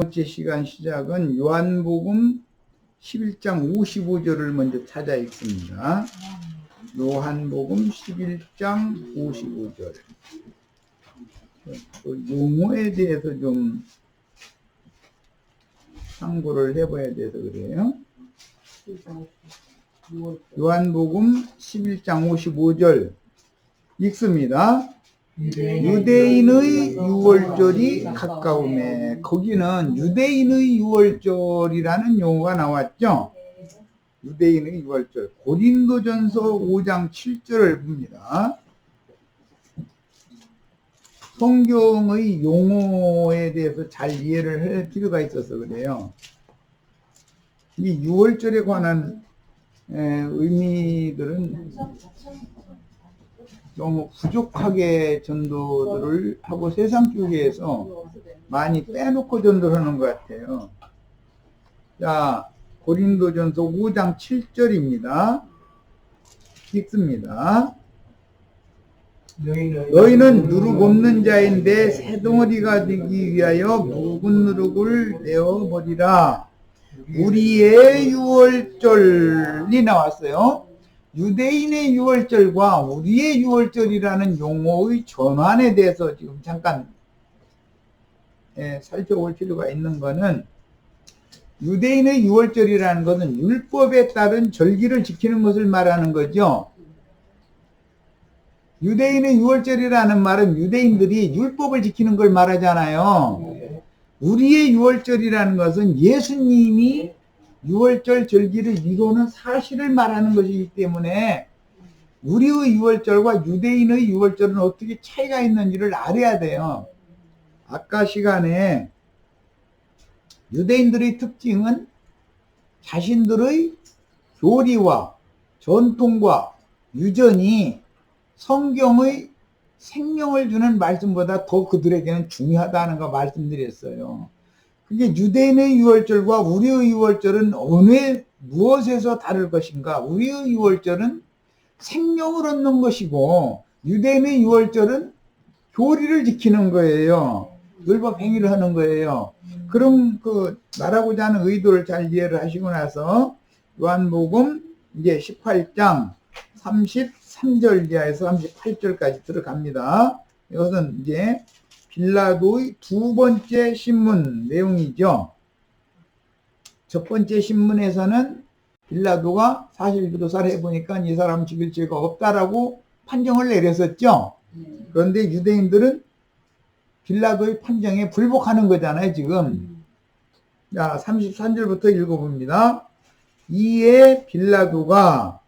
번째 시간 시작은 요한복음 11장 55절을 먼저 찾아 읽습니다. 요한복음 11장 55절. 용어에 대해서 좀 참고를 해봐야 돼서 그래요. 요한복음 11장 55절 읽습니다. 유대인의 유월절이 가까우매. 거기는 유대인의 유월절이라는 용어가 나왔죠. 유대인의 유월절. 고린도전서 5장 7절을 봅니다. 성경의 용어에 대해서 잘 이해를 할 필요가 있어서 그래요. 이 유월절에 관한 의미들은 너무 부족하게 전도들을 하고 세상 쪽에서 많이 빼놓고 전도를 하는 것 같아요. 자, 고린도전서 5장 7절입니다. 읽습니다. 너희는 누룩 없는 자인데 새덩어리가 되기 위하여 묵은 누룩을 내어버리라. 우리의 유월절이 나왔어요. 유대인의 유월절과 우리의 유월절이라는 용어의 전환에 대해서 지금 잠깐 살펴볼 필요가 있는 것은, 유대인의 유월절이라는 것은 율법에 따른 절기를 지키는 것을 말하는 거죠. 유대인의 유월절이라는 말은 유대인들이 율법을 지키는 걸 말하잖아요. 우리의 유월절이라는 것은 예수님이 유월절 절기를 이루는 사실을 말하는 것이기 때문에 우리의 유월절과 유대인의 유월절은 어떻게 차이가 있는지를 알아야 돼요. 아까 시간에 유대인들의 특징은 자신들의 교리와 전통과 유전이 성경의 생명을 주는 말씀보다 더 그들에게는 중요하다는 거 말씀드렸어요. 그게 유대인의 유월절과 우리의 유월절은 무엇에서 다를 것인가? 우리의 유월절은 생명을 얻는 것이고 유대인의 유월절은 교리를 지키는 거예요. 율법 행위를 하는 거예요. 그럼 말하고자 하는 의도를 잘 이해를 하시고 나서 요한복음 이제 18장 33절 이하에서 38절까지 들어갑니다. 이것은 이제 빌라도의 두 번째 신문 내용이죠. 첫 번째 신문에서는 빌라도가 사실조사를 해보니까 이 사람 죽일 죄가 없다라고 판정을 내렸었죠. 그런데 유대인들은 빌라도의 판정에 불복하는 거잖아요, 지금. 자, 33절부터 읽어봅니다. 이에 빌라도가,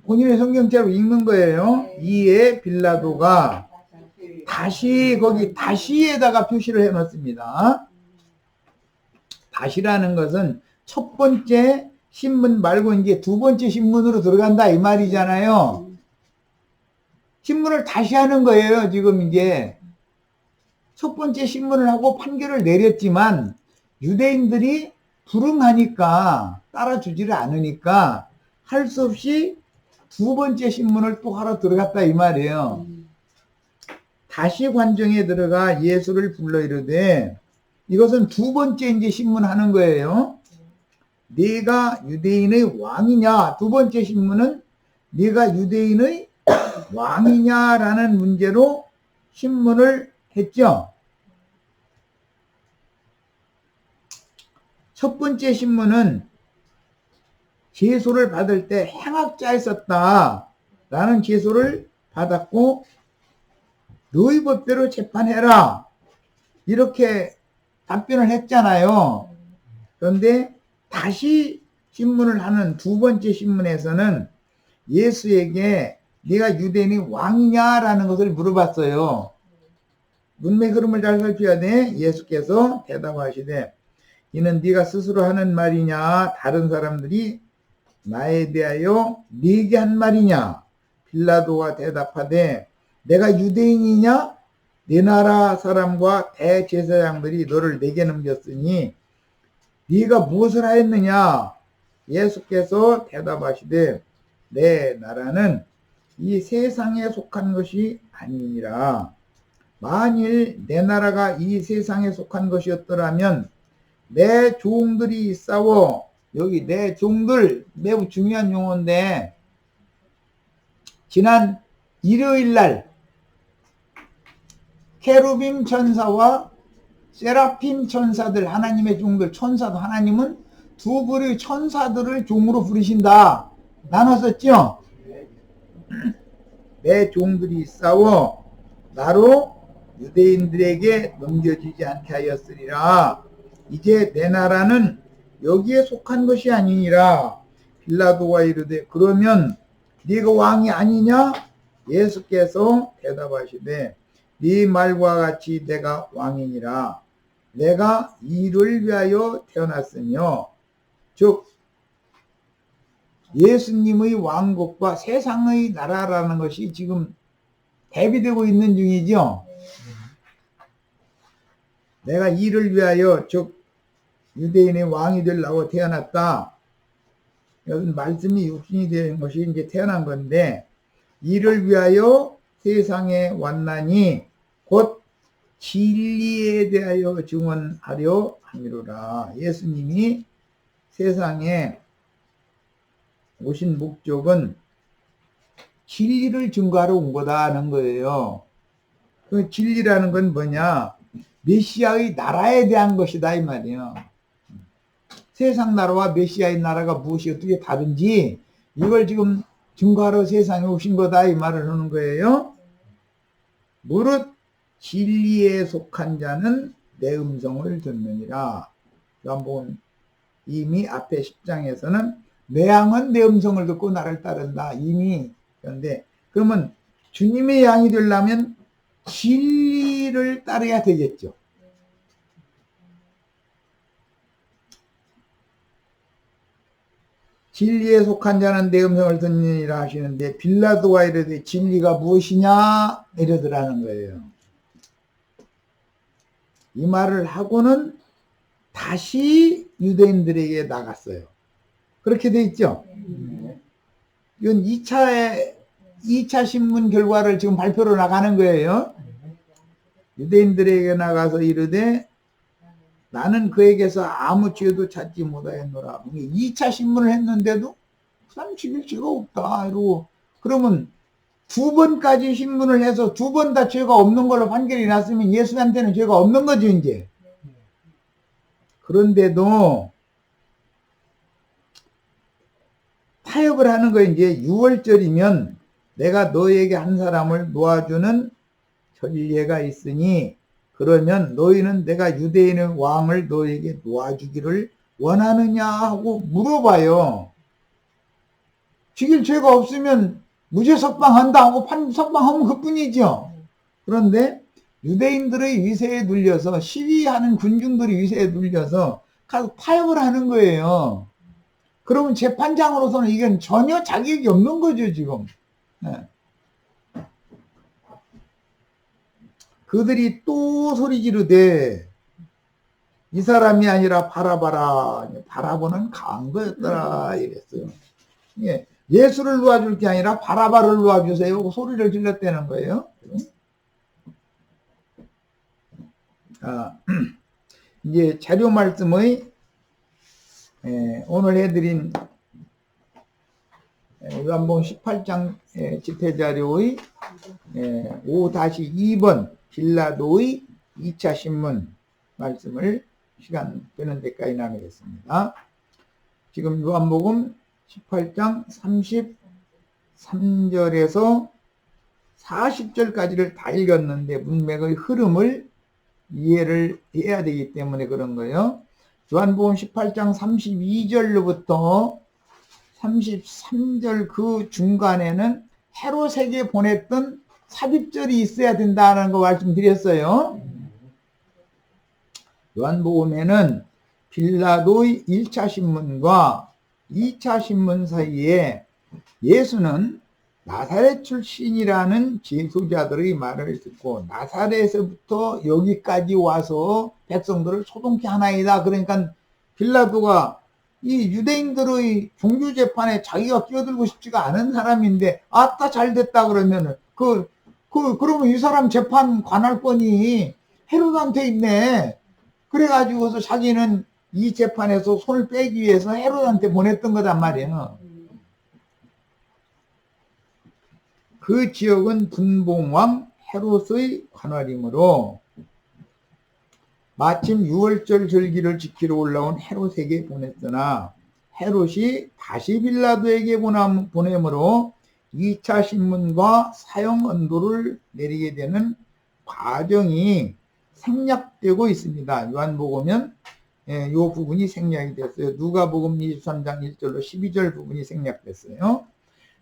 본인의 성경대로 읽는 거예요. 이에 빌라도가 다시에다가 표시를 해 놓습니다. 다시라는 것은 첫 번째 신문 말고 이제 두 번째 신문으로 들어간다 이 말이잖아요. 신문을 다시 하는 거예요. 지금 이제 첫 번째 신문을 하고 판결을 내렸지만 유대인들이 불응하니까, 따라주지를 않으니까 할 수 없이 두 번째 신문을 또 하러 들어갔다 이 말이에요. 다시 관정에 들어가 예수를 불러 이르되, 이것은 두 번째 이제 신문하는 거예요. 네가 유대인의 왕이냐? 두 번째 신문은 네가 유대인의 왕이냐라는 문제로 신문을 했죠. 첫 번째 신문은 제소를 받을 때 행악자였었다라는 제소를 받았고, 너희 법대로 재판해라 이렇게 답변을 했잖아요. 그런데 다시 신문을 하는 두 번째 신문에서는 예수에게 네가 유대인의 왕이냐라는 것을 물어봤어요. 문맥 흐름을 잘 살펴야 돼. 예수께서 대답하시되 이는 네가 스스로 하는 말이냐 다른 사람들이 나에 대하여 네게 한 말이냐? 빌라도가 대답하되 내가 유대인이냐? 네 나라 사람과 대제사장들이 너를 내게 넘겼으니 네가 무엇을 하였느냐? 예수께서 대답하시되 내 나라는 이 세상에 속한 것이 아니니라. 만일 내 나라가 이 세상에 속한 것이었더라면 내 종들이 싸워, 여기 내 종들 매우 중요한 용어인데, 지난 일요일날 케루빔 천사와 세라핌 천사들, 하나님의 종들, 천사도 하나님은 두 부류의 천사들을 종으로 부르신다 나눴었죠. 내 종들이 싸워 나로 유대인들에게 넘겨지지 않게 하였으리라. 이제 내 나라는 여기에 속한 것이 아니니라. 빌라도가 이르되 그러면 네가 왕이 아니냐? 예수께서 대답하시되 네 말과 같이 내가 왕이니라. 내가 이를 위하여 태어났으며, 즉 예수님의 왕국과 세상의 나라라는 것이 지금 대비되고 있는 중이죠. 내가 이를 위하여, 즉 유대인의 왕이 되려고 태어났다. 여기 말씀이 육신이 된 것이 이제 태어난 건데, 이를 위하여 세상에 왔나니 곧 진리에 대하여 증언하려 함이로라. 예수님이 세상에 오신 목적은 진리를 증거하러 온 거다는 거예요. 그 진리라는 건 뭐냐? 메시아의 나라에 대한 것이다 이 말이에요. 세상 나라와 메시아의 나라가 무엇이 어떻게 다른지 이걸 지금 증거하러 세상에 오신 거다 이 말을 하는 거예요. 무릇 진리에 속한 자는 내 음성을 듣느니라. 요한복음 이미 앞에 10장에서는 내 양은 내 음성을 듣고 나를 따른다. 이미. 그런데 그러면 주님의 양이 되려면 진리를 따라야 되겠죠. 진리에 속한 자는 내 음성을 듣느니라 하시는데, 빌라도가 이르되 진리가 무엇이냐 이러더라는 거예요. 이 말을 하고는 다시 유대인들에게 나갔어요. 그렇게 돼 있죠. 이건 2차 신문 결과를 지금 발표로 나가는 거예요. 유대인들에게 나가서 이르되 나는 그에게서 아무 죄도 찾지 못하였노라. 2차 신문을 했는데도 난 죽일 죄가 없다 이러고, 그러면 두 번까지 신문을 해서 두 번 다 죄가 없는 걸로 판결이 났으면 예수한테는 죄가 없는 거죠 이제. 그런데도 타협을 하는 거. 이제 6월절이면 내가 너에게 한 사람을 놓아주는 전례가 있으니 그러면 너희는 내가 유대인의 왕을 너에게 놓아주기를 원하느냐 하고 물어봐요. 죽일 죄가 없으면 무죄 석방한다 하고 석방하면 그뿐이죠. 그런데 유대인들의 위세에 눌려서, 시위하는 군중들의 위세에 눌려서 가서 타협을 하는 거예요. 그러면 재판장으로서는 이건 전혀 자격이 없는 거죠 지금. 네. 그들이 또 소리 지르되 이 사람이 아니라 바라바라. 바라보는 강한 거였더라 이랬어요. 예. 예수를 놓아줄 게 아니라 바라바를 놓아주세요. 소리를 질렀다는 거예요. 이제 자료 말씀의 오늘 해드린 요한복음 18장 집회자료의 5-2번 빌라도의 2차 신문 말씀을 시간 되는 데까지 나누겠습니다. 지금 요한복음 18장 33절에서 40절까지를 다 읽었는데 문맥의 흐름을 이해를 해야 되기 때문에 그런 거예요. 요한복음 18장 32절로부터 33절 그 중간에는 헤롯에게 보냈던 삽입절이 있어야 된다는 거 말씀드렸어요. 요한복음에는 빌라도의 1차 신문과 2차 신문 사이에 예수는 나사렛 출신이라는 제소자들의 말을 듣고 나사렛에서부터 여기까지 와서 백성들을 소동케 하나이다. 그러니까 빌라도가 이 유대인들의 종교재판에 자기가 끼어들고 싶지가 않은 사람인데 아따 잘됐다 그러면은 그 그러면 이 사람 재판 관할권이 헤롯한테 있네. 그래가지고서 자기는 이 재판에서 손을 빼기 위해서 헤롯한테 보냈던 거단 말이에요. 그 지역은 분봉왕 헤롯의 관할이므로 마침 6월절 절기를 지키러 올라온 헤롯에게 보냈으나 헤롯이 다시 빌라도에게 보내므로 2차 신문과 사형 언도를 내리게 되는 과정이 생략되고 있습니다. 요한복음은 이 부분이 생략이 됐어요. 누가복음 23장 1절로 12절 부분이 생략됐어요.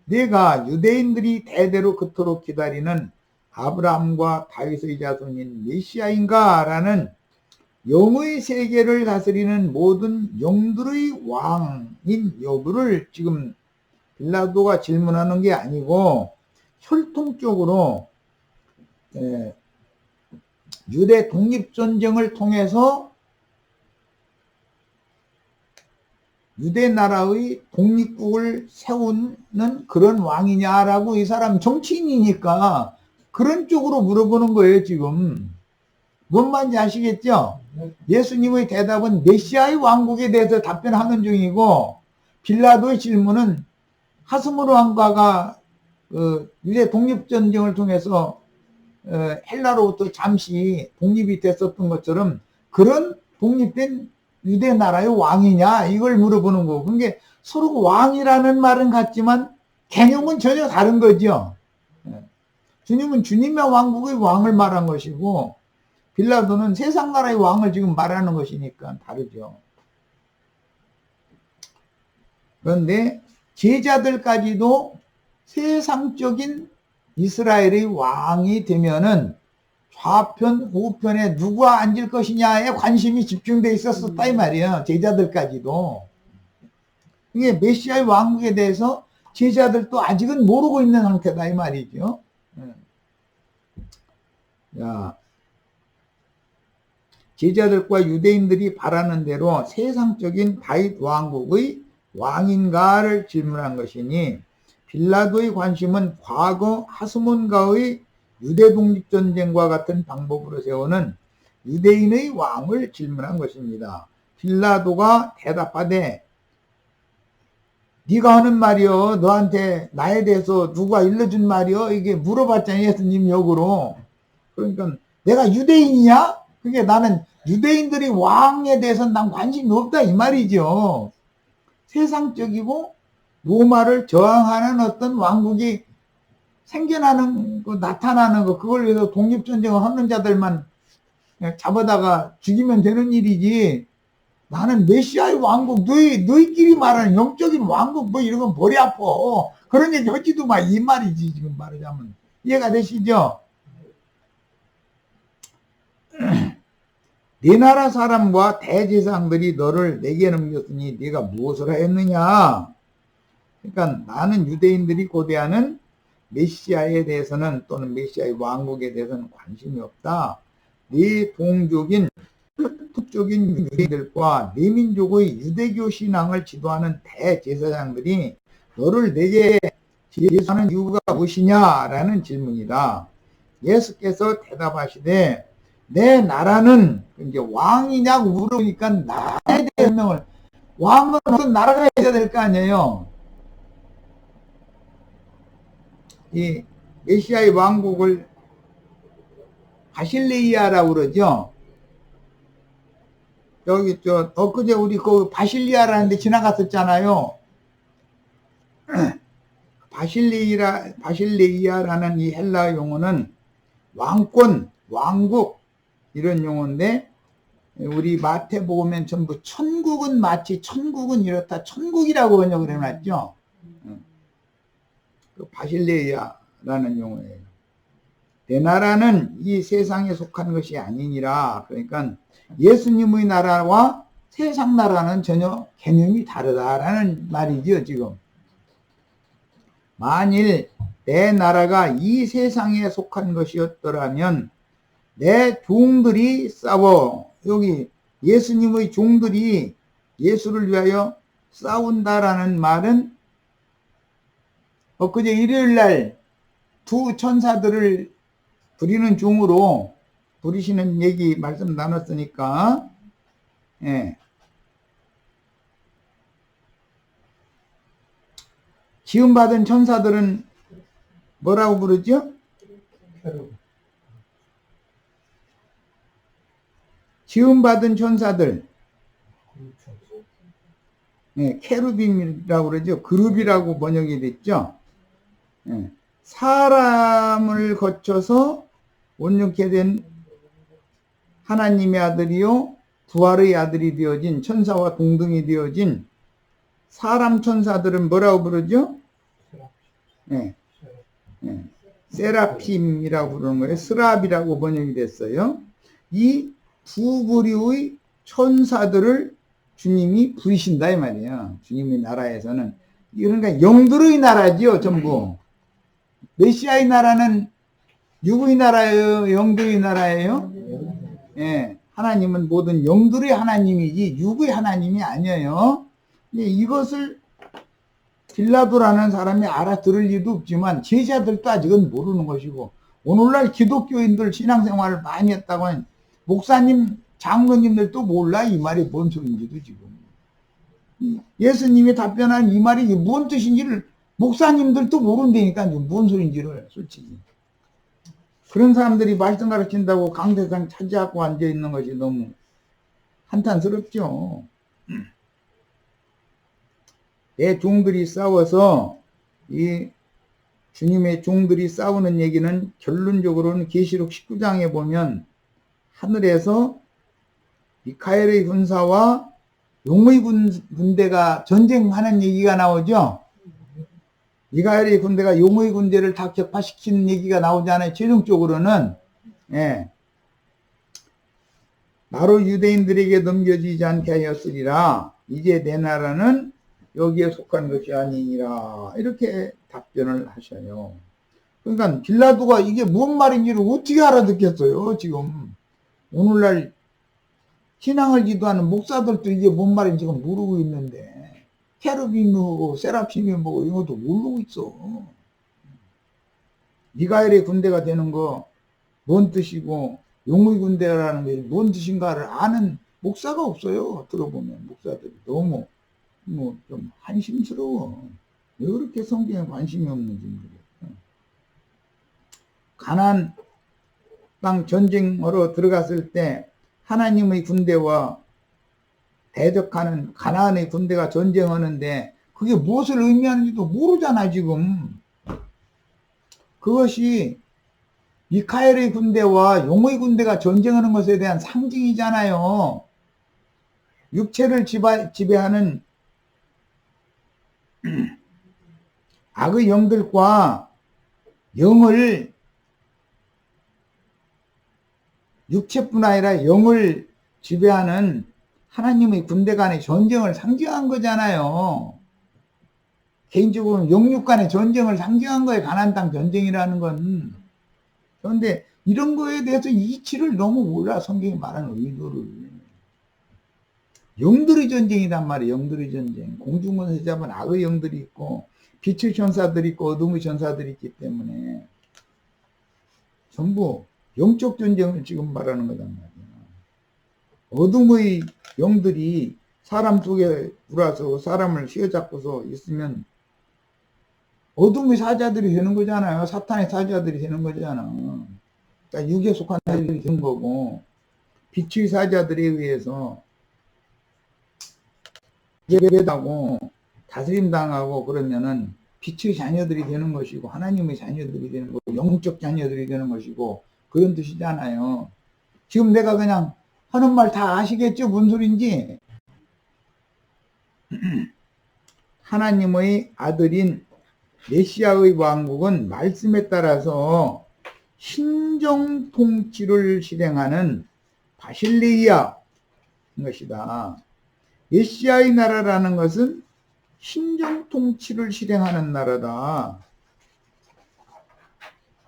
내가 유대인들이 대대로 그토록 기다리는 아브라함과 다윗의 자손인 메시아인가? 라는 영의 세계를 다스리는 모든 영들의 왕인 여부를 지금 빌라도가 질문하는 게 아니고 혈통적으로 유대 독립전쟁을 통해서 유대 나라의 독립국을 세우는 그런 왕이냐라고 이 사람 정치인이니까 그런 쪽으로 물어보는 거예요, 지금. 뭔 말인지 아시겠죠? 예수님의 대답은 메시아의 왕국에 대해서 답변하는 중이고 빌라도의 질문은 하스모르 왕가가 유대 독립전쟁을 통해서 헬라로부터 잠시 독립이 됐었던 것처럼 그런 독립된 유대 나라의 왕이냐 이걸 물어보는 거고, 그게 서로 왕이라는 말은 같지만 개념은 전혀 다른 거죠. 주님은 주님의 왕국의 왕을 말한 것이고 빌라도는 세상 나라의 왕을 지금 말하는 것이니까 다르죠. 그런데 제자들까지도 세상적인 이스라엘의 왕이 되면은 좌편, 우편에 누가 앉을 것이냐에 관심이 집중되어 있었다 이 말이에요. 제자들까지도. 이게 메시아의 왕국에 대해서 제자들도 아직은 모르고 있는 상태다 이 말이죠. 자, 제자들과 유대인들이 바라는 대로 세상적인 다윗 왕국의 왕인가를 질문한 것이니 빌라도의 관심은 과거 하스몬가의 유대 독립전쟁과 같은 방법으로 세우는 유대인의 왕을 질문한 것입니다. 빌라도가 대답하되 네가 하는 말이요, 너한테 나에 대해서 누가 일러준 말이요, 이게 물어봤잖아요, 예수님 역으로. 그러니까 내가 유대인이냐? 그게 나는 유대인들이 왕에 대해서는 난 관심이 없다 이 말이죠. 세상적이고 로마를 저항하는 어떤 왕국이 생겨나는 거, 나타나는 거, 그걸 위해서 독립전쟁을 하는 자들만 그냥 잡아다가 죽이면 되는 일이지, 나는 메시아의 왕국, 너희끼리 말하는 영적인 왕국 뭐 이런 건 머리 아파. 그런 얘기 하지도 마 이 말이지 지금 말하자면. 이해가 되시죠? 네 나라 사람과 대제사장들이 너를 내게 넘겼으니 네가 무엇을 하였느냐? 그러니까 나는 유대인들이 고대하는 메시아에 대해서는, 또는 메시아의 왕국에 대해서는 관심이 없다. 네 동족인 북쪽인 유대인들과 네 민족의 유대교 신앙을 지도하는 대제사장들이 너를 내게 제사하는 이유가 무엇이냐라는 질문이다. 예수께서 대답하시되 내 나라는, 이제 왕이냐고 물으니까 나라에 대한 설명을, 왕은 어떤 나라가 있어야 될 거 아니에요. 이 메시아의 왕국을 바실레이아라고 그러죠. 여기 엊그제 우리 그 바실리아라는 데 지나갔었잖아요. 바실레이아라는 이 헬라 용어는 왕권, 왕국 이런 용어인데, 우리 마태복음엔 전부 천국은 마치 천국은 이렇다, 천국이라고 번역을 해놨죠. 그 바실레이아라는 용어예요. 내 나라는 이 세상에 속한 것이 아니니라. 그러니까 예수님의 나라와 세상 나라는 전혀 개념이 다르다라는 말이죠, 지금. 만일 내 나라가 이 세상에 속한 것이었더라면 내 종들이 싸워, 여기 예수님의 종들이 예수를 위하여 싸운다라는 말은 엊그제 일요일날 두 천사들을 부리는 중으로 부리시는 얘기 말씀 나눴으니까, 예. 지음받은 천사들은 뭐라고 부르죠? 지음받은 천사들, 예, 케루빔이라고 그러죠. 그룹이라고 번역이 됐죠. 예. 사람을 거쳐서 온전케 된 하나님의 아들이요 부활의 아들이 되어진 천사와 동등이 되어진 사람 천사들은 뭐라고 부르죠? 예. 예. 세라핌이라고 부르는 거예요. 스랍이라고 번역이 됐어요. 이 두 부류의 천사들을 주님이 부리신다 이 말이에요. 주님의 나라에서는. 그러니까 영들의 나라지요, 전부. 메시아의 나라는 누구의 나라예요? 영들의 나라예요? 예. 하나님은 모든 영들의 하나님이지 육의 하나님이 아니에요. 이것을 빌라도라는 사람이 알아들을 리도 없지만 제자들도 아직은 모르는 것이고, 오늘날 기독교인들 신앙생활을 많이 했다고 하는 목사님, 장로님들도 몰라 이 말이 뭔 소리인지도 지금. 예수님이 답변한 이 말이 뭔 뜻인지를 목사님들도 모른다니까 뭔 소리인지를 솔직히. 그런 사람들이 말씀 가르친다고 강대상 차지하고 앉아있는 것이 너무 한탄스럽죠. 내 종들이 싸워서 이 주님의 종들이 싸우는 얘기는 결론적으로는 계시록 19장에 보면 하늘에서 미카엘의 군사와 용의 군대가 전쟁하는 얘기가 나오죠. 미카엘의 군대가 용의 군대를 다 격파시키는 얘기가 나오잖아요. 최종적으로는. 예. 나로 유대인들에게 넘겨지지 않게 하였으리라. 이제 내 나라는 여기에 속한 것이 아니니라. 이렇게 답변을 하셔요. 그러니까 빌라도가 이게 뭔 말인지를 어떻게 알아듣겠어요, 지금. 오늘날 신앙을 지도하는 목사들도 이게 뭔 말인지 모르고 있는데, 케루빔이 뭐고 세라핌이 뭐고 이것도 모르고 있어. 미가엘의 군대가 되는 거 뭔 뜻이고 용의 군대라는 게 뭔 뜻인가를 아는 목사가 없어요. 들어보면 목사들이 너무 뭐 좀 한심스러워. 왜 그렇게 성경에 관심이 없는지 모르겠어. 가나안 땅 전쟁하러 들어갔을 때 하나님의 군대와 대적하는 가나안의 군대가 전쟁하는데 그게 무엇을 의미하는지도 모르잖아 지금. 그것이 미카엘의 군대와 용의 군대가 전쟁하는 것에 대한 상징이잖아요. 육체를 지배하는 악의 영들과 영을, 육체뿐 아니라 영을 지배하는 하나님의 군대 간의 전쟁을 상징한 거잖아요. 개인적으로는 영육 간의 전쟁을 상징한 거예요. 가나안 땅 전쟁이라는 건. 그런데 이런 거에 대해서 이치를 너무 몰라. 성경이 말하는 의도를. 영들의 전쟁이란 말이에요. 영들의 전쟁. 공중권세 잡은 악의 영들이 있고 빛의 전사들이 있고 어둠의 전사들이 있기 때문에 전부 영적 전쟁을 지금 말하는 거단 말이에요. 어둠의 영들이 사람 속에 들어와서 사람을 휘어잡고서 있으면 어둠의 사자들이 되는 거잖아요. 사탄의 사자들이 되는 거잖아. 그러니까 육에 속한 사자들이 되는 거고 빛의 사자들에 의해서 예배하고 다스림 당하고 그러면은 빛의 자녀들이 되는 것이고 하나님의 자녀들이 되는 거고 영적 자녀들이 되는 것이고 그런 뜻이잖아요. 지금 내가 그냥 하는 말 다 아시겠죠? 뭔 소린지. 하나님의 아들인 메시아의 왕국은 말씀에 따라서 신정 통치를 실행하는 바실레이아인 것이다. 메시아의 나라라는 것은 신정 통치를 실행하는 나라다.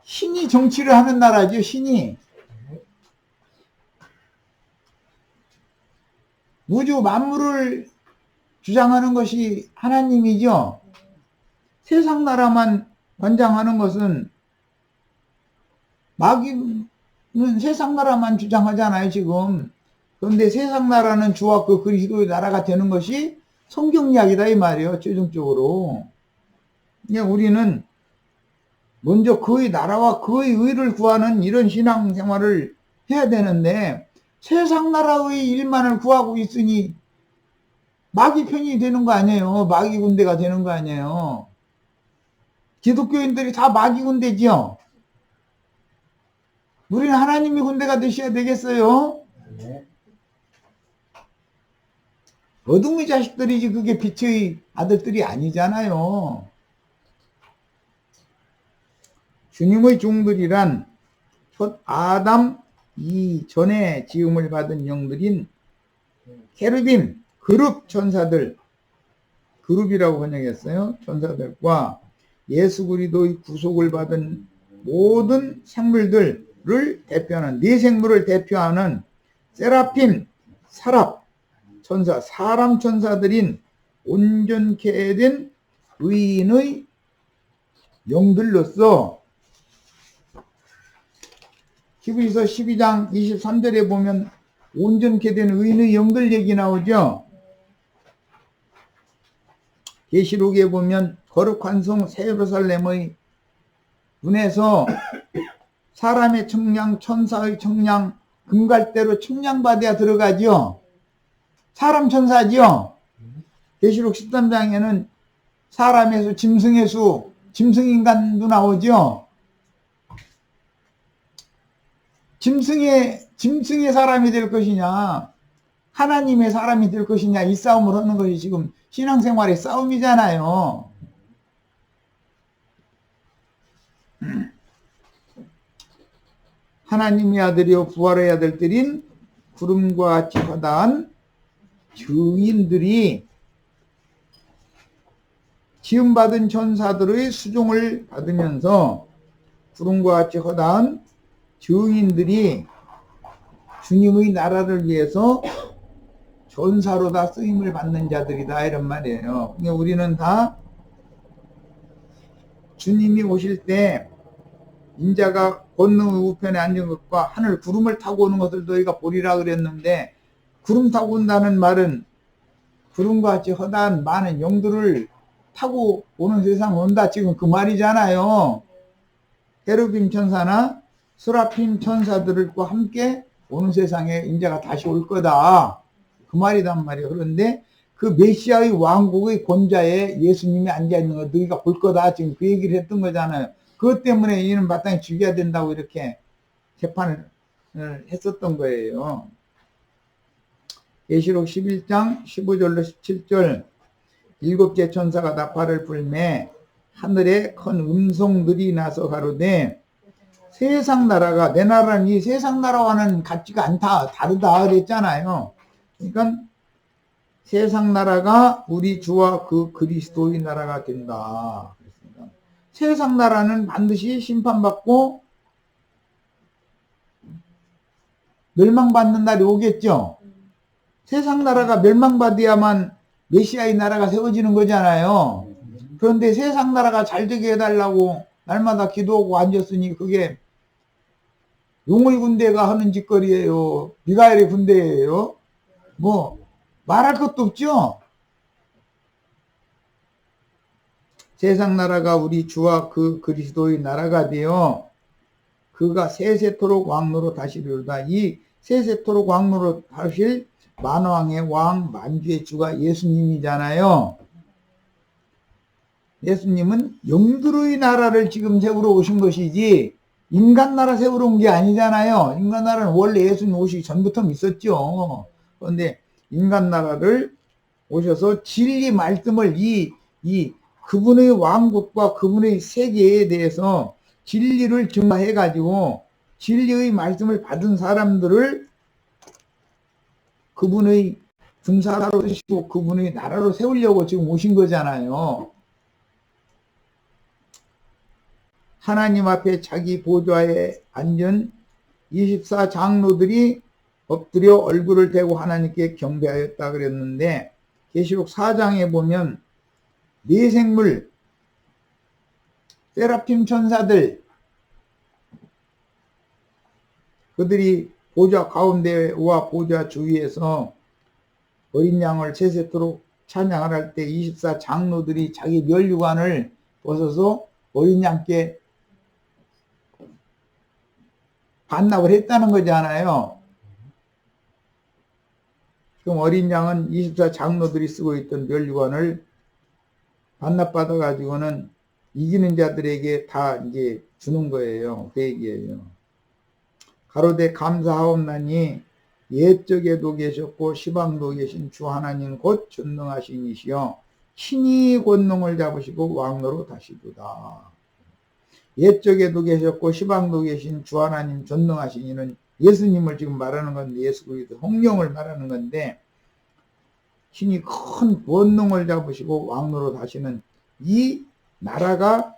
신이 정치를 하는 나라죠, 신이. 우주 만물을 주장하는 것이 하나님이죠. 세상 나라만 관장하는 것은 마귀는 세상 나라만 주장하잖아요, 지금. 그런데 세상 나라는 주와 그 그리스도의 나라가 되는 것이 성경 이야기다, 이 말이에요, 최종적으로. 그냥 우리는 먼저 그의 나라와 그의 의를 구하는 이런 신앙생활을 해야 되는데, 세상 나라의 일만을 구하고 있으니 마귀 편이 되는 거 아니에요. 마귀 군대가 되는 거 아니에요. 기독교인들이 다 마귀 군대지요. 우리는 하나님의 군대가 되셔야 되겠어요. 네. 어둠의 자식들이지 그게 빛의 아들들이 아니잖아요. 주님의 종들이란 첫 아담 이전에 지음을 받은 영들인 케르빔, 그룹 천사들, 그룹이라고 번역했어요. 천사들과 예수 그리스도의 구속을 받은 모든 생물들을 대표하는, 네 생물을 대표하는 세라핌, 사랍 천사, 사람 천사들인 온전케 된 의인의 영들로서 히브리서 12장 23절에 보면 온전케 된 의인의 영들 얘기 나오죠. 계시록에 보면 거룩한 성 새 예루살렘의 문에서 사람의 청량, 천사의 청량, 금갈대로 청량받아야 들어가죠. 사람 천사죠. 계시록 13장에는 사람의 수, 짐승의 수, 짐승인간도 나오죠. 짐승의 사람이 될 것이냐, 하나님의 사람이 될 것이냐, 이 싸움을 하는 것이 지금 신앙생활의 싸움이잖아요. 하나님의 아들이요 부활의 아들들인 구름과 같이 허다한 증인들이 지음받은 천사들의 수종을 받으면서 구름과 같이 허다한 증인들이 주님의 나라를 위해서 전사로 다 쓰임을 받는 자들이다, 이런 말이에요. 그러니까 우리는 다 주님이 오실 때 인자가 권능 우편에 앉은 것과 하늘 구름을 타고 오는 것을 너희가 보리라 그랬는데, 구름 타고 온다는 말은 구름과 같이 허다한 많은 영들을 타고 오는 세상 온다, 지금 그 말이잖아요. 헤르빔 천사나 스라핌 천사들과 함께 오는 세상에 인자가 다시 올 거다, 그 말이단 말이에요. 그런데 그 메시아의 왕국의 권좌에 예수님이 앉아있는 거 너희가 볼 거다, 지금 그 얘기를 했던 거잖아요. 그것 때문에 이는 마땅히 죽여야 된다고 이렇게 재판을 했었던 거예요. 계시록 11장 15절로 17절, 일곱째 천사가 나팔을 불매 하늘에 큰 음성들이 나서 가로되 세상 나라가, 내 나라는 이 세상 나라와는 같지가 않다, 다르다 그랬잖아요. 그러니까 세상 나라가 우리 주와 그 그리스도의 나라가 된다. 세상 나라는 반드시 심판받고 멸망받는 날이 오겠죠. 세상 나라가 멸망받아야만 메시아의 나라가 세워지는 거잖아요. 그런데 세상 나라가 잘 되게 해달라고 날마다 기도하고 앉았으니 그게 용의 군대가 하는 짓거리예요. 미가엘의 군대예요. 뭐 말할 것도 없죠. 세상 나라가 우리 주와 그 그리스도의 나라가 되어 그가 세세토록 왕노로 다시리로다. 이 세세토록 왕노로 다실 만왕의 왕, 만주의 주가 예수님이잖아요. 예수님은 영들의 나라를 지금 세우러 오신 것이지 인간 나라 세우러 온 게 아니잖아요. 인간 나라는 원래 예수님 오시기 전부터 있었죠. 그런데 인간 나라를 오셔서 진리 말씀을 그분의 왕국과 그분의 세계에 대해서 진리를 증거해 가지고 진리의 말씀을 받은 사람들을 그분의 군사로 쓰시고 그분의 나라로 세우려고 지금 오신 거잖아요. 하나님 앞에 자기 보좌에 앉은 24장로들이 엎드려 얼굴을 대고 하나님께 경배하였다 그랬는데, 계시록 4장에 보면 네 생물 세라핌 천사들, 그들이 보좌 가운데와 보좌 주위에서 어린 양을 세세토록 찬양을 할 때 24 장로들이 자기 면류관을 벗어서 어린 양께 반납을 했다는 거잖아요. 그럼 어린 양은 24 장로들이 쓰고 있던 면류관을 반납받아 가지고는 이기는 자들에게 다 이제 주는 거예요. 그 얘기예요. 가로되 감사하옵나니 옛적에도 계셨고 시방도 계신 주 하나님 곧 전능하신 이시여 친히 권능을 잡으시고 왕노로 다시도다. 옛적에도 계셨고 시방도 계신 주 하나님 전능하신 이는 예수님을 지금 말하는 건데, 예수 그리스도 성령을 말하는 건데, 신이 큰 권능을 잡으시고 왕노로 다시는 이 나라가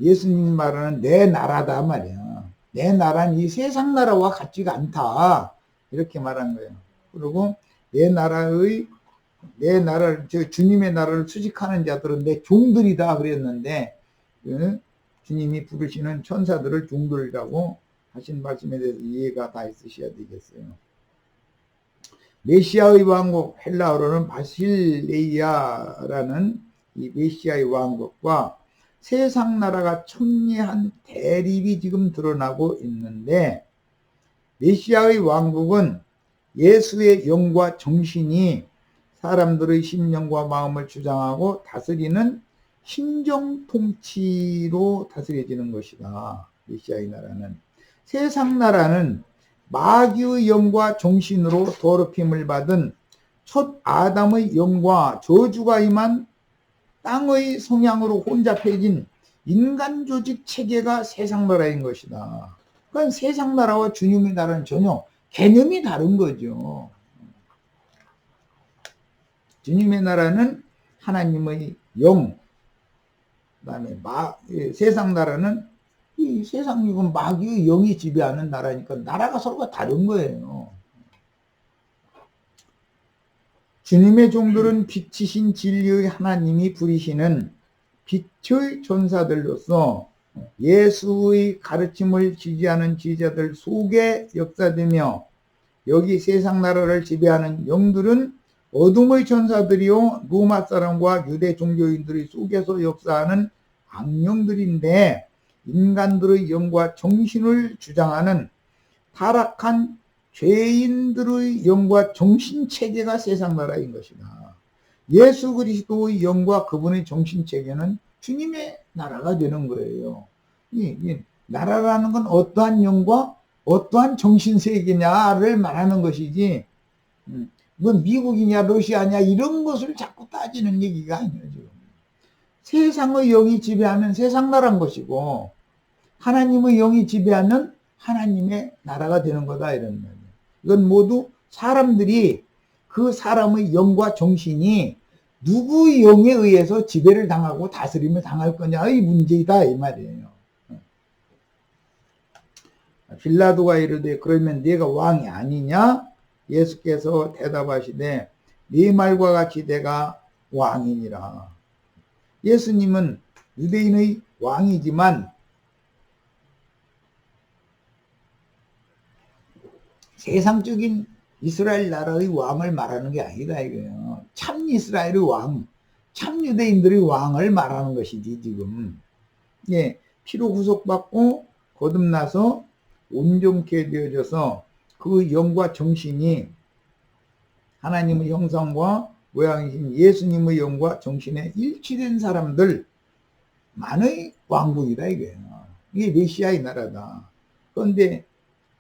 예수님 말하는 내 나라다 말이야. 내 나라는 이 세상 나라와 같지가 않다. 이렇게 말한 거예요. 그리고 내 나라를, 주님의 나라를 수직하는 자들은 내 종들이다 그랬는데, 주님이 부르시는 천사들을 종들이라고 하신 말씀에 대해서 이해가 다 있으셔야 되겠어요. 메시아의 왕국, 헬라어로는 바실레이아라는 이 메시아의 왕국과 세상 나라가 첨예한 대립이 지금 드러나고 있는데, 메시아의 왕국은 예수의 영과 정신이 사람들의 심령과 마음을 주장하고 다스리는 신정 통치로 다스려지는 것이다. 메시아의 나라는. 세상 나라는 마귀의 영과 정신으로 더럽힘을 받은 첫 아담의 영과 저주가 임한 땅의 성향으로 혼잡해진 인간 조직 체계가 세상 나라인 것이다. 그건 세상 나라와 주님의 나라는 전혀 개념이 다른 거죠. 주님의 나라는 하나님의 영, 그다음에 세상 나라는 이 세상 이건 마귀의 영이 지배하는 나라니까 나라가 서로가 다른 거예요. 주님의 종들은 빛이신 진리의 하나님이 부리시는 빛의 전사들로서 예수의 가르침을 지지하는 지지자들 속에 역사되며, 여기 세상 나라를 지배하는 영들은 어둠의 전사들이요 로마 사람과 유대 종교인들의 속에서 역사하는 악령들인데, 인간들의 영과 정신을 주장하는 타락한 죄인들의 영과 정신체계가 세상 나라인 것이다. 예수 그리스도의 영과 그분의 정신체계는 주님의 나라가 되는 거예요. 이 나라라는 건 어떠한 영과 어떠한 정신세계냐를 말하는 것이지, 이건 미국이냐 러시아냐 이런 것을 자꾸 따지는 얘기가 아니에요. 지금. 세상의 영이 지배하면 세상 나라인 것이고, 하나님의 영이 지배하면 하나님의 나라가 되는 거다 이런 말이에요. 이건 모두 사람들이 그 사람의 영과 정신이 누구의 영에 의해서 지배를 당하고 다스림을 당할 거냐의 문제이다 이 말이에요. 빌라도가 이르되 그러면 네가 왕이 아니냐? 예수께서 대답하시되 네 말과 같이 내가 왕이니라. 예수님은 유대인의 왕이지만 세상적인 이스라엘 나라의 왕을 말하는 게 아니다 이거예요. 참 이스라엘의 왕, 참 유대인들의 왕을 말하는 것이지 지금. 예, 피로 구속받고 거듭나서 온전케 되어져서 그 영과 정신이 하나님의 형상과 모양이신 예수님의 영과 정신에 일치된 사람들 만의 왕국이다 이거예요. 이게 메시아의 나라다. 그런데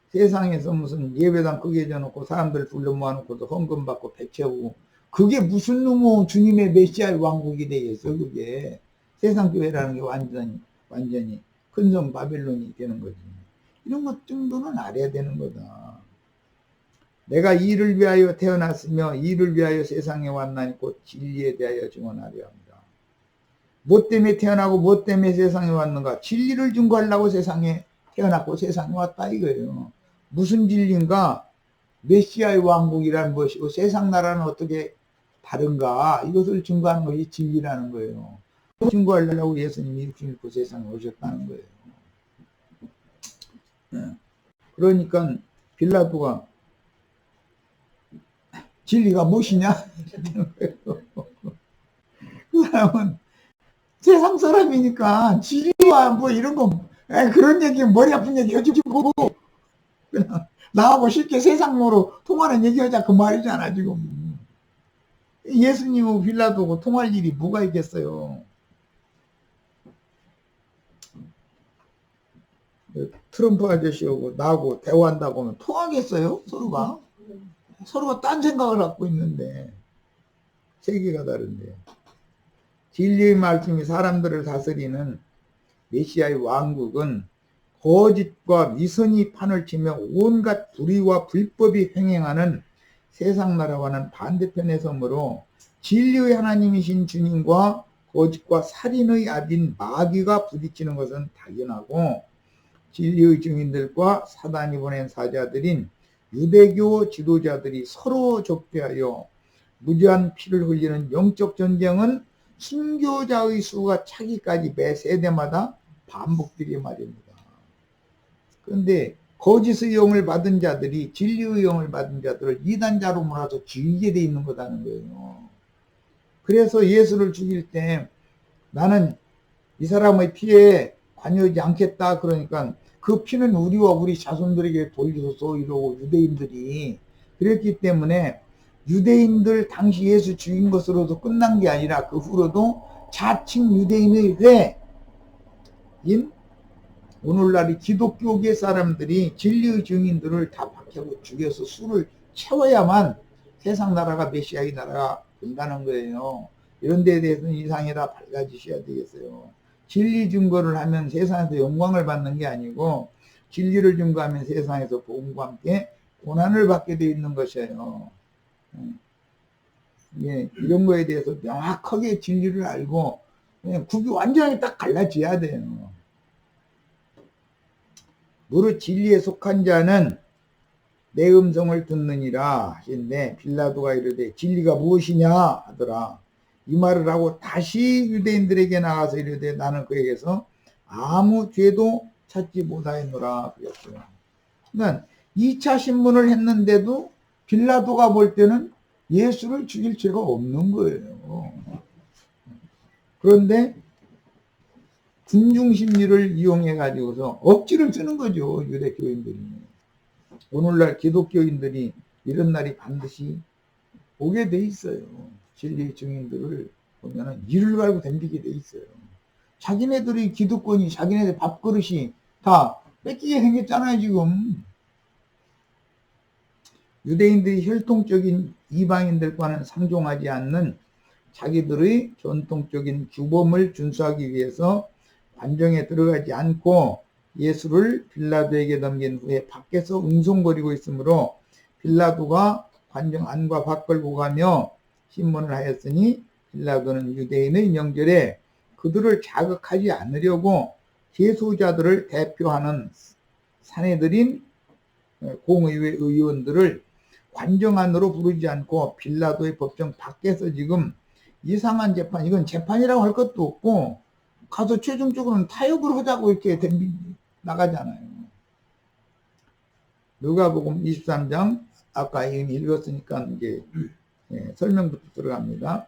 세상에서 무슨 예배당 크게 져놓고 사람들 불러 모아놓고도 헌금 받고 배 채우고, 그게 무슨 놈의 주님의 메시아의 왕국이 되겠어. 그게 세상 교회라는 게 완전히 큰성 바벨론이 되는 거지. 이런 것 정도는 알아야 되는 거다. 내가 이를 위하여 태어났으며 이를 위하여 세상에 왔나니 곧 진리에 대하여 증언하려 합니다. 뭐 때문에 태어나고 뭐 때문에 세상에 왔는가? 진리를 증거하려고 세상에 태어났고 세상에 왔다 이거예요. 무슨 진리인가? 메시아의 왕국이란 무엇이고 세상 나라는 어떻게 다른가? 이것을 증거하는 것이 진리라는 거예요. 증거하려고 예수님이 이렇게 세상에 오셨다는 거예요. 그러니까 빌라도가 진리가 무엇이냐? 그 사람은 세상 사람이니까 진리와 뭐 이런 거 그런 얘기 머리 아픈 얘기 하지 보고 그냥 나하고 쉽게 세상으로 통하는 얘기하자 그 말이잖아 지금. 예수님하고 빌라도하고 통할 일이 뭐가 있겠어요. 트럼프 아저씨하고 나하고 대화한다고 하면 통하겠어요? 서로가 딴 생각을 갖고 있는데 세계가 다른데 진리의 말씀이 사람들을 다스리는 메시아의 왕국은 거짓과 미선이 판을 치며 온갖 불의와 불법이 횡행하는 세상 나라와는 반대편의 섬으로 진리의 하나님이신 주님과 거짓과 살인의 아비인 마귀가 부딪히는 것은 당연하고 진리의 증인들과 사단이 보낸 사자들인 유대교 지도자들이 서로 적대하여 무지한 피를 흘리는 영적 전쟁은 순교자의 수가 차기까지 매 세대마다 반복되게 말입니다. 그런데 거짓의 영을 받은 자들이 진리의 영을 받은 자들을 이단자로 몰아서 죽이게 돼 있는 거라는 거예요. 그래서 예수를 죽일 때 나는 이 사람의 피에 관여하지 않겠다 그러니까 그 피는 우리와 우리 자손들에게 돌리소서 이러고 유대인들이 그랬기 때문에 유대인들 당시 예수 죽인 것으로도 끝난 게 아니라 그 후로도 자칭 유대인의 회인 오늘날의 기독교계 사람들이 진리의 증인들을 다 박해하고 죽여서 수를 채워야만 세상 나라가 메시아의 나라가 된다는 거예요. 이런 데에 대해서는 이상이 다 밝아지셔야 되겠어요. 진리 증거를 하면 세상에서 영광을 받는 게 아니고 진리를 증거하면 세상에서 복음과 함께 고난을 받게 되어 있는 것이에요. 예, 이런 거에 대해서 명확하게 진리를 알고 국이 완전히 딱 갈라져야 돼요. 무릇 진리에 속한 자는 내 음성을 듣느니라 하신데 빌라도가 이르되 진리가 무엇이냐 하더라. 이 말을 하고 다시 유대인들에게 나가서 이르되 나는 그에게서 아무 죄도 찾지 못하였노라 그랬어요. 그러니까 2차 신문을 했는데도 빌라도가 볼 때는 예수를 죽일 죄가 없는 거예요. 그런데 군중심리를 이용해 가지고서 억지를 쓰는 거죠. 유대교인들이. 오늘날 기독교인들이 이런 날이 반드시 오게 돼 있어요. 진리 증인들을 보면은 이를 갈고 덤비게 돼 있어요. 자기네들이 기득권이 자기네들 밥그릇이 다 뺏기게 생겼잖아요 지금. 유대인들이 혈통적인 이방인들과는 상종하지 않는 자기들의 전통적인 규범을 준수하기 위해서 관정에 들어가지 않고 예수를 빌라도에게 넘긴 후에 밖에서 웅성거리고 있으므로 빌라도가 관정 안과 밖을 보가며 신문을 하였으니 빌라도는 유대인의 명절에 그들을 자극하지 않으려고 제소자들을 대표하는 사내들인 공의회 의원들을 관정 안으로 부르지 않고 빌라도의 법정 밖에서 지금 이상한 재판, 이건 재판이라고 할 것도 없고 가서 최종적으로는 타협을 하자고 이렇게 나가잖아요. 누가복음 23장 아까 이미 읽었으니까 이제 설명부터 들어갑니다.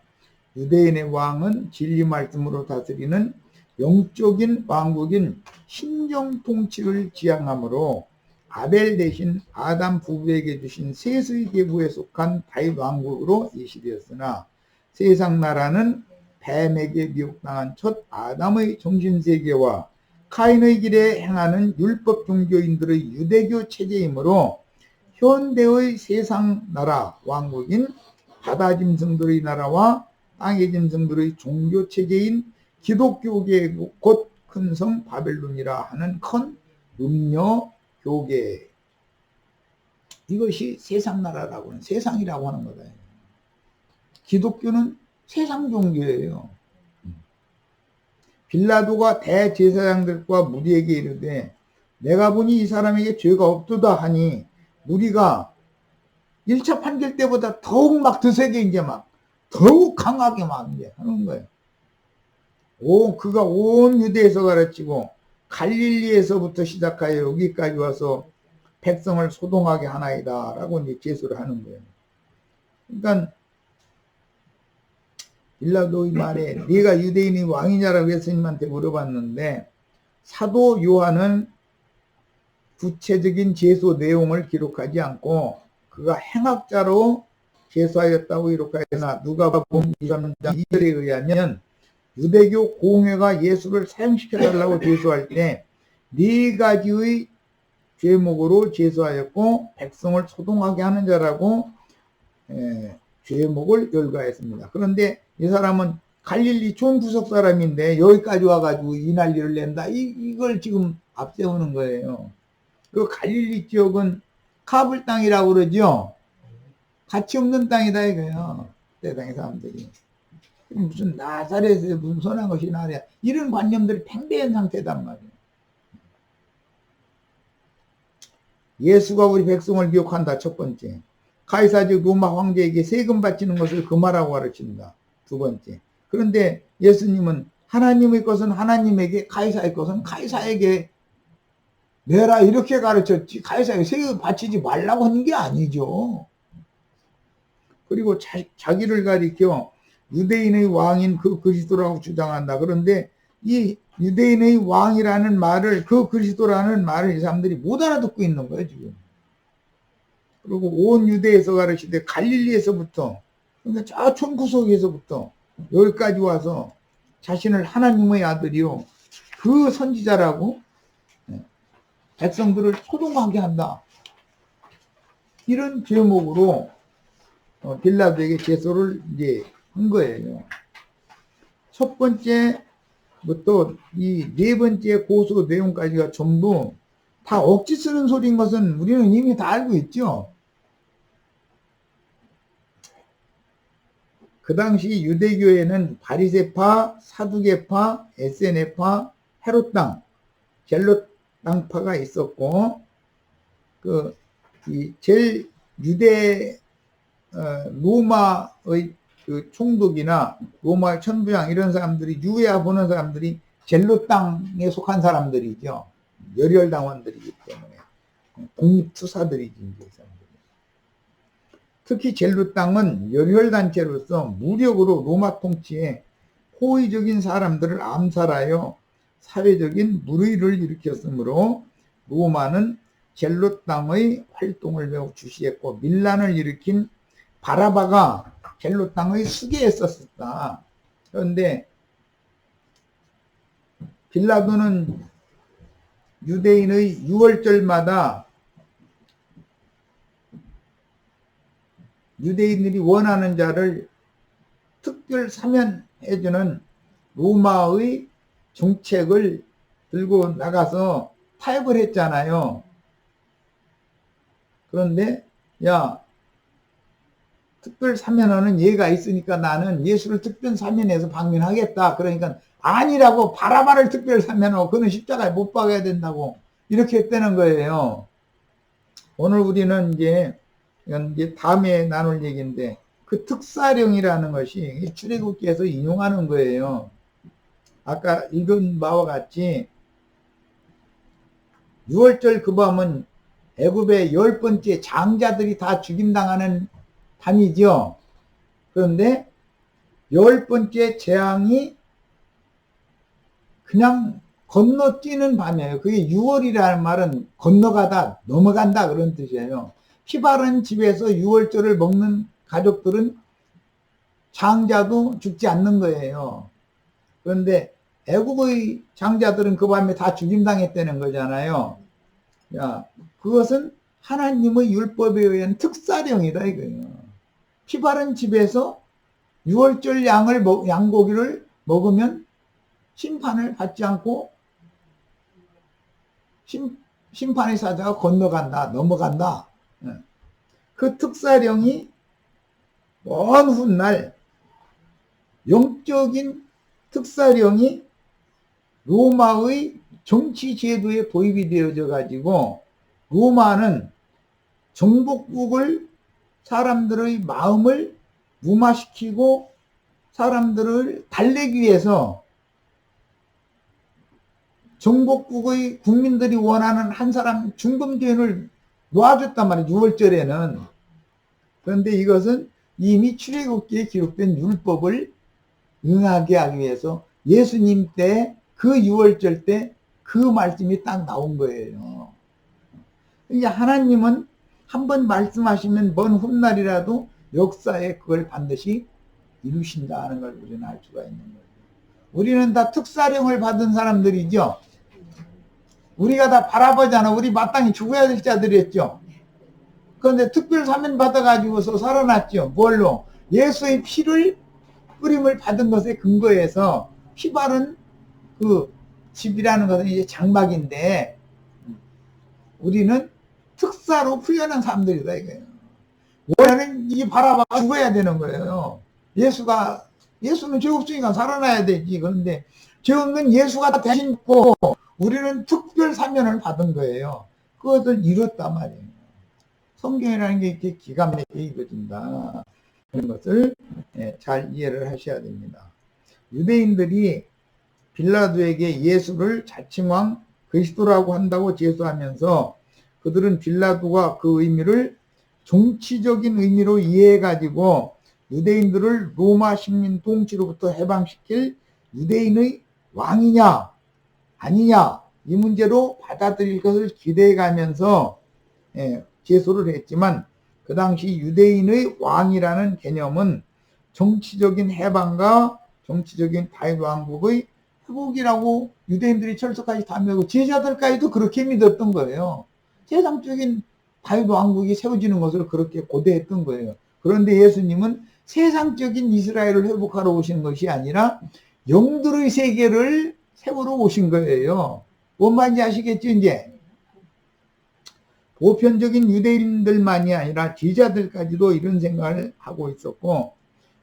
유대인의 왕은 진리 말씀으로 다스리는 영적인 왕국인 신정 통치를 지향하므로 아벨 대신 아담 부부에게 주신 셋의 계보에 속한 다윗 왕국으로 예시되었으나 세상 나라는 뱀에게 미혹당한 첫 아담의 정신세계와 카인의 길에 행하는 율법 종교인들의 유대교 체제이므로 현대의 세상 나라 왕국인 바다 짐승들의 나라와 땅의 짐승들의 종교 체제인 기독교계 곧 큰 성 바벨론이라 하는 큰 음녀 교계, 이것이 세상 나라라고 하는, 세상이라고 하는 거다. 기독교는 세상 종교예요. 빌라도가 대제사장들과 무리에게 이르되 내가 보니 이 사람에게 죄가 없도다 하니 무리가 1차 판결 때보다 더욱 막 드세게 이제 막 더욱 강하게 막 이제 하는 거예요. 그가 온 유대에서 가르치고 갈릴리에서부터 시작하여 여기까지 와서 백성을 소동하게 하나이다 라고 이제 제소를 하는 거예요. 그러니까 빌라도의 말에 네가 유대인의 왕이냐라고 예수님한테 물어봤는데 사도 요한은 구체적인 제소 내용을 기록하지 않고 그가 행악자로 제소하였다고 기록하였으나 누가복음 23장 2절에 의하면 유대교 공회가 예수를 사형시켜달라고 제소할 때 네 가지의 죄목으로 제소하였고 백성을 소동하게 하는 자라고 죄목을 열거했습니다. 그런데 이 사람은 갈릴리 촌구석 사람인데 여기까지 와가지고 이 난리를 낸다. 이걸 지금 앞세우는 거예요. 그 갈릴리 지역은 카불 땅이라고 그러죠. 가치 없는 땅이다 이거예요. 세상의 사람들이. 무슨 나사렛에 무슨 선한 것이 나랴. 이런 관념들이 팽배한 상태단 말이에요. 예수가 우리 백성을 미혹한다. 첫 번째. 가이사적 로마 황제에게 세금 바치는 것을 금하라고 가르친다. 두 번째. 그런데 예수님은 하나님의 것은 하나님에게, 가이사의 것은 가이사에게 내라 이렇게 가르쳤지 가이사에게 세금 바치지 말라고 하는 게 아니죠. 그리고 자기를 가리켜 유대인의 왕인 그 그리스도라고 주장한다. 그런데 이 유대인의 왕이라는 말을, 그 그리스도라는 말을 이 사람들이 못 알아듣고 있는 거예요 지금. 그리고 온 유대에서 가르치되 갈릴리에서부터, 그러니까 저 촌구석에서부터 여기까지 와서 자신을 하나님의 아들이요 그 선지자라고 백성들을 소동하게 한다. 이런 제목으로 빌라도에게 제소를 이제 한 거예요. 첫 번째부터 이 네 번째 고소 내용까지가 전부 다 억지 쓰는 소리인 것은 우리는 이미 다 알고 있죠. 그 당시 유대교에는 바리새파, 사두개파, 에세네파, 헤롯당, 젤롯당파가 있었고, 제일 유대 로마의 그 총독이나 로마의 천부장 이런 사람들이, 유야 보는 사람들이 젤롯당에 속한 사람들이죠. 열혈당원들이기 때문에 독립투사들이지 이제 사람들이. 특히 젤롯당은 열혈단체로서 무력으로 로마 통치에 호의적인 사람들을 암살하여 사회적인 물의를 일으켰으므로 로마는 젤롯당의 활동을 매우 주시했고 밀란을 일으킨 바라바가 젤롯당의 수계했었다. 그런데 빌라도는 유대인의 6월절마다 유대인들이 원하는 자를 특별 사면해주는 로마의 정책을 들고 나가서 타협을 했잖아요. 그런데 야, 특별 사면하는 예가 있으니까 나는 예수를 특별 사면해서 방문하겠다. 그러니까 아니라고 바라바를 특별 사면하고 그는 십자가에 못 박아야 된다고 이렇게 했다는 거예요. 오늘 우리는 이제 다음에 나눌 얘기인데 그 특사령이라는 것이 출애굽기에서 인용하는 거예요. 아까 읽은 바와 같이 6월절 그 밤은 애굽의 10번째 장자들이 다 죽임당하는 밤이죠. 그런데 10번째 재앙이 그냥 건너뛰는 밤이에요. 그게 6월이라는 말은 건너가다, 넘어간다 그런 뜻이에요. 피 바른 집에서 6월절을 먹는 가족들은 장자도 죽지 않는 거예요. 그런데 애국의 장자들은 그 밤에 다 죽임당했다는 거잖아요. 야, 그것은 하나님의 율법에 의한 특사령이다 이거예요. 피 바른 집에서 6월절 양고기를 먹으면 심판을 받지 않고 심판의 사자가 건너간다, 넘어간다. 그 특사령이 먼 훗날 영적인 특사령이 로마의 정치 제도에 도입이 되어져 가지고 로마는 정복국을 사람들의 마음을 무마시키고 사람들을 달래기 위해서 정복국의 국민들이 원하는 한 사람 중범죄인을 놓아줬단 말이에요. 6월절에는. 그런데 이것은 이미 출애굽기에 기록된 율법을 응하게 하기 위해서 예수님 때 그 6월절 때 그 말씀이 딱 나온 거예요. 이제 하나님은 한번 말씀하시면 먼 훗날이라도 역사에 그걸 반드시 이루신다 하는 걸 우리는 알 수가 있는 거예요. 우리는 다 특사령을 받은 사람들이죠. 우리가 다 바라보잖아. 우리 마땅히 죽어야 될 자들이었죠. 그런데 특별 사면 받아가지고서 살아났죠. 뭘로? 예수의 피를 뿌림을 받은 것에 근거해서 피 바른 그 집이라는 것은 이제 장막인데 우리는 특사로 풀려난 사람들이다 이거예요. 원래는 이 바라봐 죽어야 되는 거예요. 예수는 죄 없으니까 살아나야 되지. 그런데 죄 없는 예수가 다 대신 있고 우리는 특별 사면을 받은 거예요. 그것을 이뤘단 말이에요. 성경이라는 게 이렇게 기가 막히게 이루어진다. 그런 것을 잘 이해를 하셔야 됩니다. 유대인들이 빌라도에게 예수를 자칭왕 그리스도라고 한다고 제수하면서 그들은 빌라도가 그 의미를 정치적인 의미로 이해해가지고 유대인들을 로마 식민 통치로부터 해방시킬 유대인의 왕이냐 아니냐 이 문제로 받아들일 것을 기대해가면서 제소를 했지만 그 당시 유대인의 왕이라는 개념은 정치적인 해방과 정치적인 다윗 왕국의 회복이라고 유대인들이 철석까지 다 믿고 제자들까지도 그렇게 믿었던 거예요. 세상적인 다윗 왕국이 세워지는 것을 그렇게 고대했던 거예요. 그런데 예수님은 세상적인 이스라엘을 회복하러 오신 것이 아니라 영들의 세계를 세우러 오신 거예요. 뭔 말인지 아시겠죠 이제? 보편적인 유대인들만이 아니라 제자들까지도 이런 생각을 하고 있었고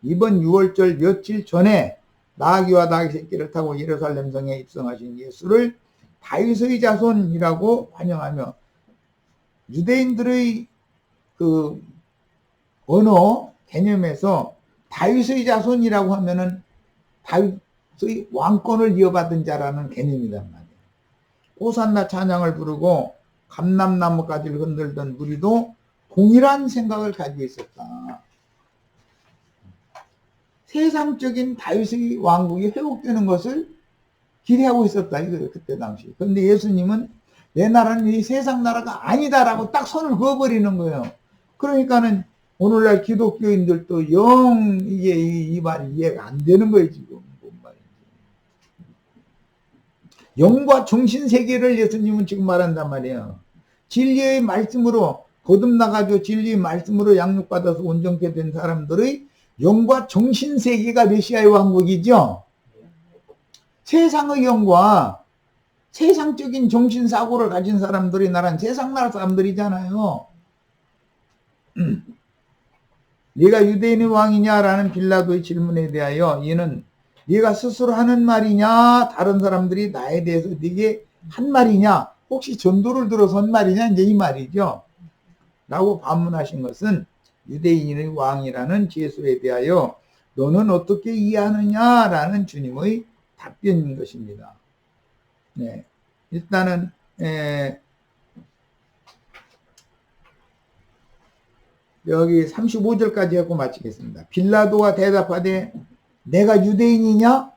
이번 6월절 며칠 전에 나귀와 나귀 새끼를 타고 예루살렘 성에 입성하신 예수를 다윗의 자손이라고 환영하며 유대인들의 그 언어 개념에서 다윗의 자손이라고 하면은 다윗의 왕권을 이어받은 자라는 개념이란 말이에요. 호산나 찬양을 부르고 감람나무까지를 흔들던 무리도 동일한 생각을 가지고 있었다. 세상적인 다윗의 왕국이 회복되는 것을 기대하고 있었다 이거예요. 그때 당시. 그런데 예수님은 내 나라는 이 세상 나라가 아니다라고 딱 선을 그어버리는 거예요. 그러니까는 오늘날 기독교인들도 영 이게 이 말이 이해가 안 되는 거예요. 지금 뭔 말인지. 영과 정신 세계를 예수님은 지금 말한단 말이에요. 진리의 말씀으로 거듭나가지고 진리의 말씀으로 양육받아서 온전케 된 사람들의 영과 정신 세계가 메시아의 왕국이죠. 세상의 영과 세상적인 정신사고를 가진 사람들이 나란 세상 나라 사람들이잖아요. 네가 유대인의 왕이냐라는 빌라도의 질문에 대하여 이는 네가 스스로 하는 말이냐 다른 사람들이 나에 대해서 네게 한 말이냐 혹시 전도를 들어서 한 말이냐 이제 이 말이죠. 라고 반문하신 것은 유대인의 왕이라는 제수에 대하여 너는 어떻게 이해하느냐라는 주님의 답변인 것입니다. 네, 일단은 여기 35절까지 하고 마치겠습니다. 빌라도가 대답하되 내가 유대인이냐?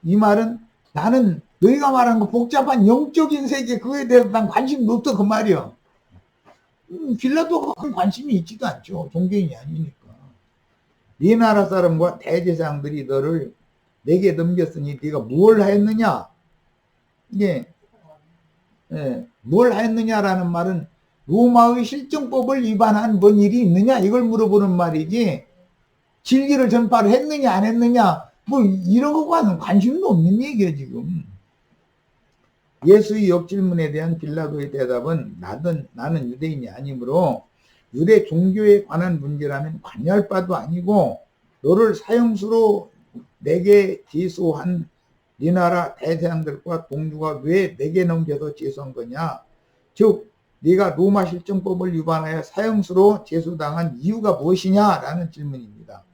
이 말은 나는 너희가 말하는 거 복잡한 영적인 세계 그거에 대해서 난 관심도 없어 그 말이요. 빌라도가 큰 관심이 있지도 않죠. 종교인이 아니니까. 네 나라 사람과 대제사장들이 너를 내게 넘겼으니 네가 뭘 하였느냐? 이게 뭘 하였느냐라는 말은 로마의 실정법을 위반한 뭔 일이 있느냐 이걸 물어보는 말이지 진리를 전파를 했느냐 안 했느냐 뭐 이런 것과는 관심도 없는 얘기예요 지금. 예수의 역질문에 대한 빌라도의 대답은 나는 유대인이 아니므로 유대 종교에 관한 문제라면 관여할 바도 아니고 너를 사형수로 내게 제소한 네 나라 대제사장들과 동주가 왜 내게 넘겨서 제소한 거냐? 즉 네가 로마 실정법을 위반하여 사형수로 제소당한 이유가 무엇이냐라는 질문입니다.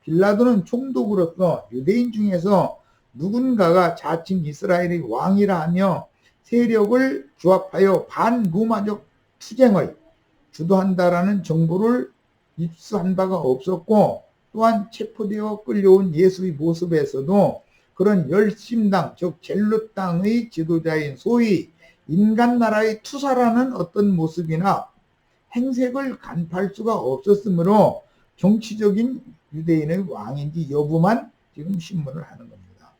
빌라도는 총독으로서 유대인 중에서 누군가가 자칭 이스라엘의 왕이라 하며 세력을 조합하여 반로마적 투쟁을 주도한다라는 정보를 입수한 바가 없었고, 또한 체포되어 끌려온 예수의 모습에서도 그런 열심당, 즉 젤롯당의 지도자인 소위 인간나라의 투사라는 어떤 모습이나 행색을 간파할 수가 없었으므로 정치적인 유대인의 왕인지 여부만 지금 신문을 하는 겁니다.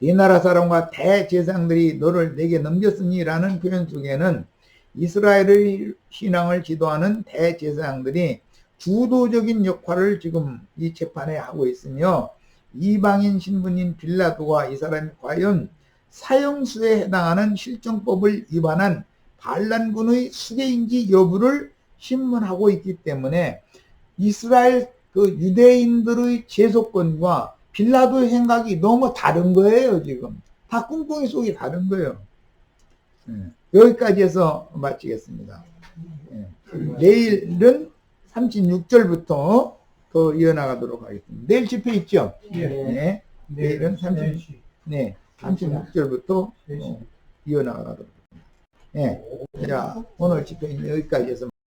이 나라 사람과 대제사장들이 너를 내게 넘겼으니 라는 표현 속에는 이스라엘의 신앙을 지도하는 대제사장들이 주도적인 역할을 지금 이 재판에 하고 있으며, 이방인 신분인 빌라도가 이 사람이 과연 사형수에 해당하는 실정법을 위반한 반란군의 수괴인지 여부를 신문하고 있기 때문에 이스라엘 그 유대인들의 제소권과 빌라도의 생각이 너무 다른 거예요. 지금 다 꿍꿍이 속이 다른 거예요. 여기까지 해서 마치겠습니다. 내일은 36절부터 더 이어나가도록 하겠습니다. 내일 집회 있죠? 네. 내일은 36절부터 이어나가도록 하겠습니다. 자, 오늘 집회는 여기까지 해서